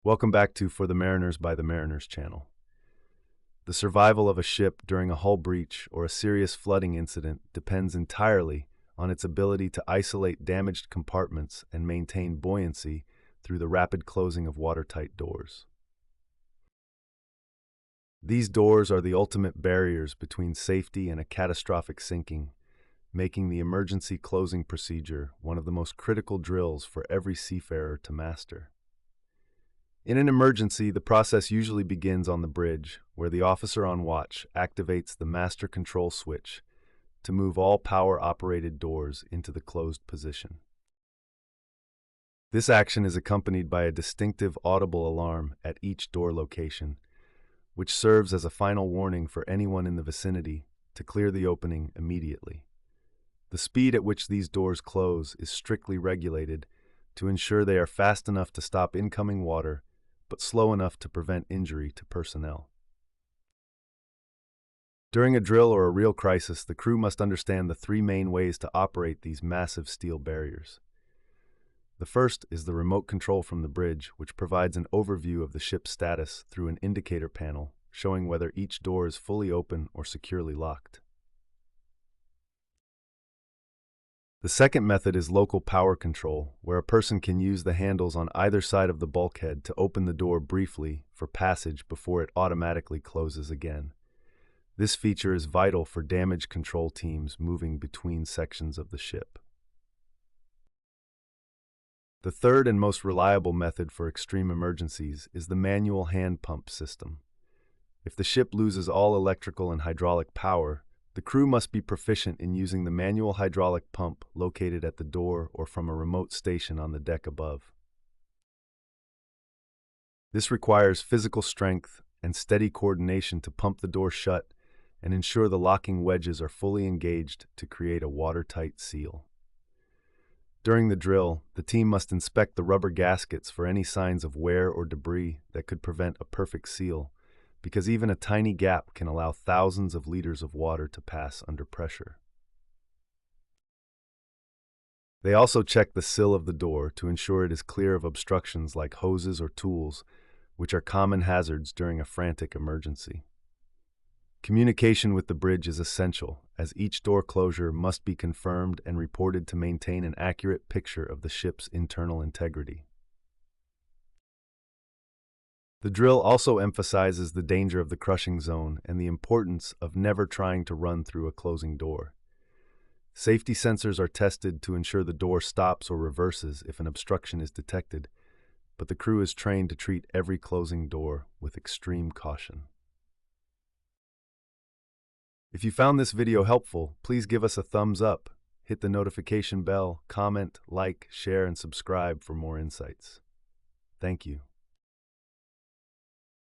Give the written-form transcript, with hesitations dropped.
Welcome back to For the Mariners by the Mariners channel. The survival of a ship during a hull breach or a serious flooding incident depends entirely on its ability to isolate damaged compartments and maintain buoyancy through the rapid closing of watertight doors. These doors are the ultimate barriers between safety and a catastrophic sinking, making the emergency closing procedure one of the most critical drills for every seafarer to master. In an emergency, the process usually begins on the bridge, where the officer on watch activates the master control switch to move all power-operated doors into the closed position. This action is accompanied by a distinctive audible alarm at each door location, which serves as a final warning for anyone in the vicinity to clear the opening immediately. The speed at which these doors close is strictly regulated to ensure they are fast enough to stop incoming water but slow enough to prevent injury to personnel. During a drill or a real crisis, the crew must understand the three main ways to operate these massive steel barriers. The first is the remote control from the bridge, which provides an overview of the ship's status through an indicator panel, showing whether each door is fully open or securely locked. The second method is local power control, where a person can use the handles on either side of the bulkhead to open the door briefly for passage before it automatically closes again. This feature is vital for damage control teams moving between sections of the ship. The third and most reliable method for extreme emergencies is the manual hand pump system. If the ship loses all electrical and hydraulic power, the crew must be proficient in using the manual hydraulic pump located at the door or from a remote station on the deck above. This requires physical strength and steady coordination to pump the door shut and ensure the locking wedges are fully engaged to create a watertight seal. During the drill, the team must inspect the rubber gaskets for any signs of wear or debris that could prevent a perfect seal, because even a tiny gap can allow thousands of liters of water to pass under pressure. They also check the sill of the door to ensure it is clear of obstructions like hoses or tools, which are common hazards during a frantic emergency. Communication with the bridge is essential, as each door closure must be confirmed and reported to maintain an accurate picture of the ship's internal integrity. The drill also emphasizes the danger of the crushing zone and the importance of never trying to run through a closing door. Safety sensors are tested to ensure the door stops or reverses if an obstruction is detected, but the crew is trained to treat every closing door with extreme caution. If you found this video helpful, please give us a thumbs up, hit the notification bell, comment, like, share, and subscribe for more insights. Thank you.